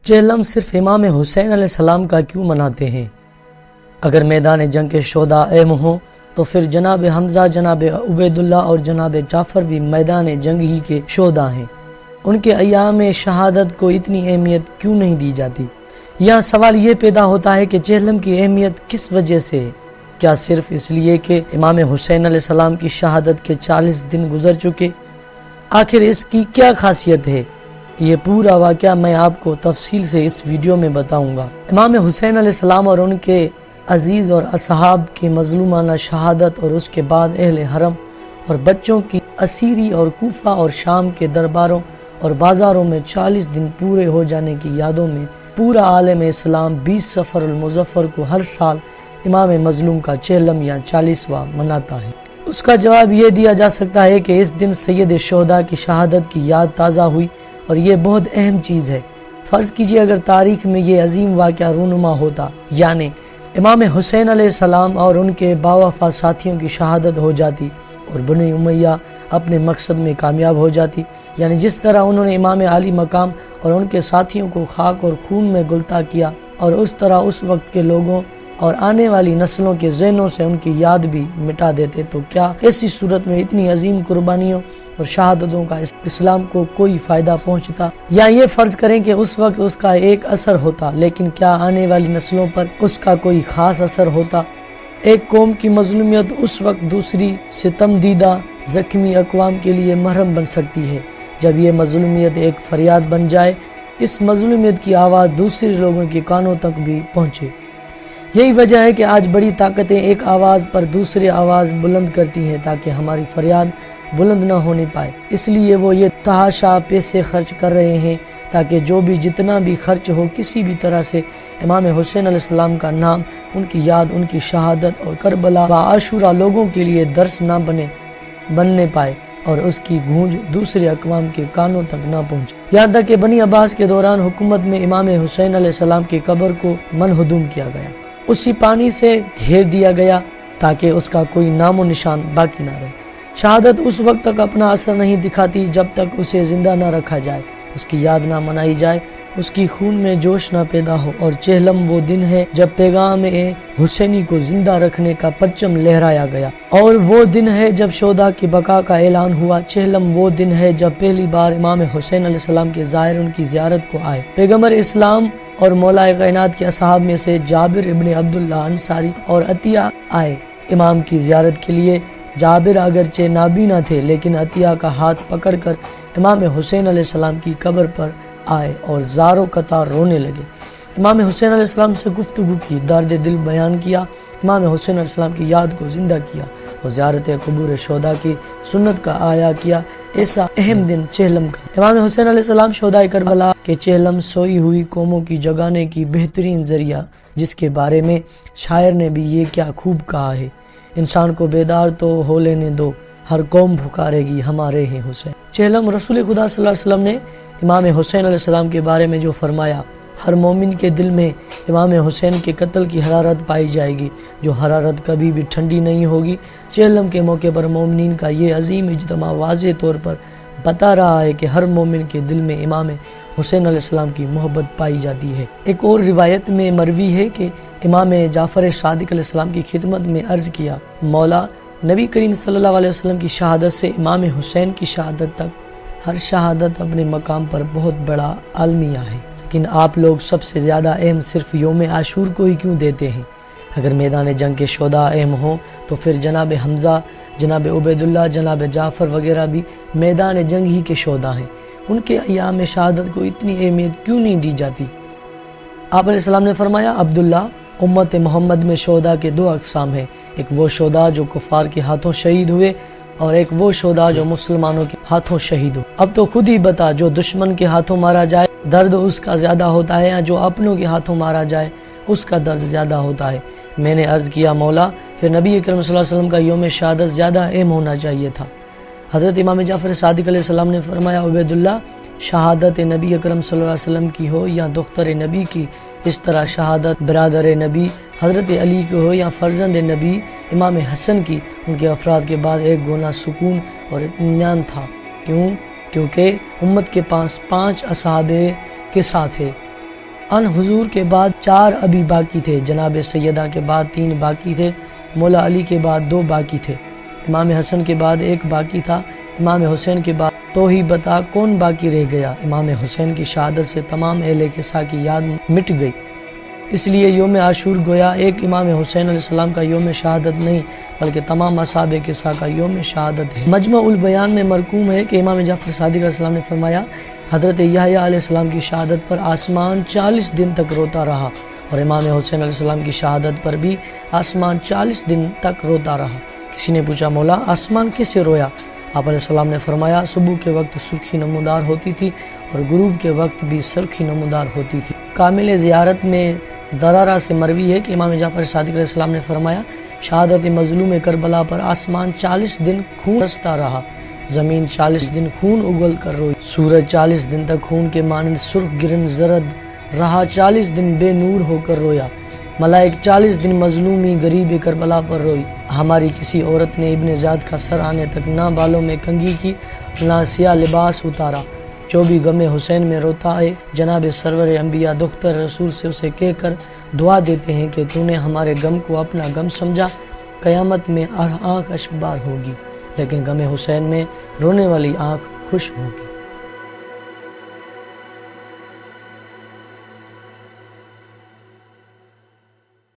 چہلم صرف امام حسین علیہ السلام کا کیوں مناتے ہیں؟ اگر میدان جنگ کے شہداء اہم ہوں تو پھر جناب حمزہ، جناب عبیداللہ اور جناب جعفر بھی میدان جنگ ہی کے شہداء ہیں۔ ان کے ایام شہادت کو اتنی اہمیت کیوں نہیں دی جاتی؟ یہاں سوال یہ پیدا ہوتا ہے کہ چہلم کی اہمیت کس وجہ سے ہے؟ کیا صرف اس لیے کہ امام حسین علیہ السلام کی شہادت کے 40 دن گزر چکے؟ آخر اس کی کیا خاصیت ہے؟ یہ پورا واقعہ میں آپ کو تفصیل سے اس ویڈیو میں بتاؤں گا۔ امام حسین علیہ السلام اور ان کے عزیز اور اصحاب کی مظلومانہ شہادت اور اس کے بعد اہل حرم اور بچوں کی اسیری اور کوفہ اور شام کے درباروں اور بازاروں میں 40 دن پورے ہو جانے کی یادوں میں پورا عالم اسلام 20 صفر المظفر کو ہر سال امام مظلوم کا چہلم یا 40واں مناتا ہے۔ اس کا جواب یہ دیا جا سکتا ہے کہ اس دن سید شہداء کی شہادت کی یاد تازہ ہوئی اور یہ بہت اہم چیز ہے۔ فرض کیجئے اگر تاریخ میں یہ عظیم واقعہ رونما ہوتا، یعنی امام حسین علیہ السلام اور ان کے باوفا ساتھیوں کی شہادت ہو جاتی اور بنی امیہ اپنے مقصد میں کامیاب ہو جاتی، یعنی جس طرح انہوں نے امام علی مقام اور ان کے ساتھیوں کو خاک اور خون میں گلتا کیا، اور اس طرح اس وقت کے لوگوں اور آنے والی نسلوں کے ذہنوں سے ان کی یاد بھی مٹا دیتے، تو کیا ایسی صورت میں اتنی عظیم قربانیوں اور شہادتوں کا اسلام کو کوئی فائدہ پہنچتا؟ یا یہ فرض کریں کہ اس وقت اس کا ایک اثر ہوتا، لیکن کیا آنے والی نسلوں پر اس کا کوئی خاص اثر ہوتا؟ ایک قوم کی مظلومیت اس وقت دوسری ستم دیدہ زخمی اقوام کے لیے مرہم بن سکتی ہے جب یہ مظلومیت ایک فریاد بن جائے، اس مظلومیت کی آواز دوسرے لوگوں کے کانوں تک بھی پہنچے۔ یہی وجہ ہے کہ آج بڑی طاقتیں ایک آواز پر دوسرے آواز بلند کرتی ہیں تاکہ ہماری فریاد بلند نہ ہونے پائے۔ اس لیے وہ یہ تحاشا پیسے خرچ کر رہے ہیں تاکہ جو بھی جتنا بھی خرچ ہو کسی بھی طرح سے امام حسین علیہ السلام کا نام، ان کی یاد، ان کی شہادت اور کربلا و عاشورہ لوگوں کے لیے درس نہ بننے پائے اور اس کی گونج دوسرے اقوام کے کانوں تک نہ پہنچے۔ یہاں تک کہ بنی عباس کے دوران حکومت میں امام حسین علیہ السلام کی قبر کو منہدم کیا گیا، اسی پانی سے گھیر دیا گیا تاکہ اس کا کوئی نام و نشان باقی نہ رہے۔ شہادت اس وقت تک اپنا اثر نہیں دکھاتی جب تک اسے زندہ نہ رکھا جائے، اس کی یاد نہ منائی جائے، اس کی خون میں جوش نہ پیدا ہو۔ اور چہلم وہ دن ہے جب پیغام حسینی کو زندہ رکھنے کا پرچم لہرایا گیا، اور وہ دن ہے جب شہداء کی بقا کا اعلان ہوا۔ چہلم وہ دن ہے جب پہلی بار امام حسین علیہ السلام کے زائر ان کی زیارت کو آئے۔ پیغمبر اسلام اور مولا کائنات کے اصحاب میں سے جابر ابن عبداللہ انصاری اور عطیہ آئے امام کی زیارت کے لیے۔ جابر اگرچہ نابینا تھے لیکن عطیہ کا ہاتھ پکڑ کر امام حسین علیہ السلام کی قبر پر آئے اور زاروں قطار رونے لگے۔ امام حسین علیہ السلام سے گفتگو کی، درد دل بیان کیا، امام حسین علیہ السلام کی یاد کو زندہ کیا اور زیارت قبور شہداء کی سنت کا آیا کیا۔ ایسا اہم دن چہلم کا۔ امام حسین علیہ السلام شہداء کربلا کے چہلم سوئی ہوئی قوموں کی جگانے کی بہترین ذریعہ، جس کے بارے میں شاعر نے بھی یہ کیا خوب کہا ہے: انسان کو بیدار تو ہو لینے دو، ہر قوم پکارے گی ہمارے ہیں حسین۔ چہلم رسول خدا صلی اللہ علیہ وسلم نے امام حسین علیہ السلام کے بارے میں جو فرمایا: ہر مومن کے دل میں امام حسین کے قتل کی حرارت پائی جائے گی، جو حرارت کبھی بھی ٹھنڈی نہیں ہوگی۔ چہلم کے موقع پر مومنین کا یہ عظیم اجتماع واضح طور پر بتا رہا ہے کہ ہر مومن کے دل میں امام حسین علیہ السلام کی محبت پائی جاتی ہے۔ ایک اور روایت میں مروی ہے کہ امام جعفر صادق علیہ السلام کی خدمت میں عرض کیا: مولا، نبی کریم صلی اللہ علیہ وسلم کی شہادت سے امام حسین کی شہادت تک ہر شہادت اپنے مقام پر بہت بڑا المیہ ہے، لیکن آپ لوگ سب سے زیادہ اہم صرف یوم عاشور کو ہی کیوں دیتے ہیں؟ اگر میدان جنگ کے شہداء اہم ہوں تو پھر جناب حمزہ، جناب عبیداللہ، جناب جعفر وغیرہ بھی میدان جنگ ہی کے شہداء ہیں۔ ان کے ایام شہادت کو اتنی اہمیت کیوں نہیں دی جاتی؟ آپ علیہ السلام نے فرمایا: عبداللہ، امت محمد میں شہداء کے 2 اقسام ہیں، ایک وہ شہداء جو کفار کے ہاتھوں شہید ہوئے اور ایک وہ شہداء جو مسلمانوں کے ہاتھوں شہید ہوئے۔ اب تو خود ہی بتا، جو دشمن کے ہاتھوں مارا جائے درد اس کا زیادہ ہوتا ہے یا جو اپنوں کے ہاتھوں مارا جائے اس کا درد زیادہ ہوتا ہے؟ میں نے عرض کیا: مولا، پھر نبی اکرم صلی اللہ علیہ وسلم کا یوم شہادت زیادہ اہم ہونا چاہیے تھا۔ حضرت امام جعفر صادق علیہ السلام نے فرمایا: عبیداللہ، شہادت نبی اکرم صلی اللہ علیہ وسلم کی ہو یا دختر نبی کی، اس طرح شہادت برادر نبی حضرت علی کی ہو یا فرزند نبی امام حسن کی، ان کے افراد کے بعد ایک گونا سکون اور اطمینان تھا۔ کیونکہ امت کے پاس 5 اصحاب کے ساتھ ہے، ان حضور کے بعد 4 ابھی باقی تھے، جناب سیدہ کے بعد 3 باقی تھے، مولا علی کے بعد 2 باقی تھے، امام حسن کے بعد 1 باقی تھا، امام حسین کے بعد تو ہی بتا کون باقی رہ گیا۔ امام حسین کی شہادت سے تمام اہل کسا کی یاد مٹ گئی، اس لیے یوم عاشور گویا ایک امام حسین علیہ السلام کا یوم شہادت نہیں بلکہ تمام اصحاب کسا کا یوم شہادت ہے۔ مجمع البیان میں مرقوم ہے کہ امام جعفر صادق علیہ السلام نے فرمایا، حضرت یحییٰ علیہ السلام کی شہادت پر آسمان 40 دن تک روتا رہا، اور امام حسین علیہ السلام کی شہادت پر بھی آسمان 40 دن تک روتا رہا۔ کسی نے پوچھا، مولا آسمان کیسے رویا؟ آپ علیہ السلام نے فرمایا، صبح کے وقت سرخی نمودار ہوتی تھی اور غروب کے وقت بھی سرخی نمودار ہوتی تھی۔ کامل زیارت میں درارہ سے مروی ہے کہ امام جعفر صادق علیہ السلام نے فرمایا، شہادت مظلوم کربلا پر آسمان 40 دن خون برستا رہا، زمین 40 دن خون اگل کر روئی، سورج 40 دن تک خون کے مانند سرخ گرن زرد رہا، 40 دن بے نور ہو کر رویا، ملائک 40 دن مظلومی غریب کربلا پر روئی۔ ہماری کسی عورت نے ابن زیاد کا سر آنے تک نہ بالوں میں کنگھی کی، نہ سیاہ لباس اتارا، جو بھی غم حسین میں روتا ہے، جناب سرور انبیاء دختر رسول سے اسے کہہ کر دعا دیتے ہیں کہ تو نے ہمارے غم کو اپنا غم سمجھا، قیامت میں آنکھ اشکبار ہوگی، لیکن غم حسین میں رونے والی آنکھ خوش ہوگی۔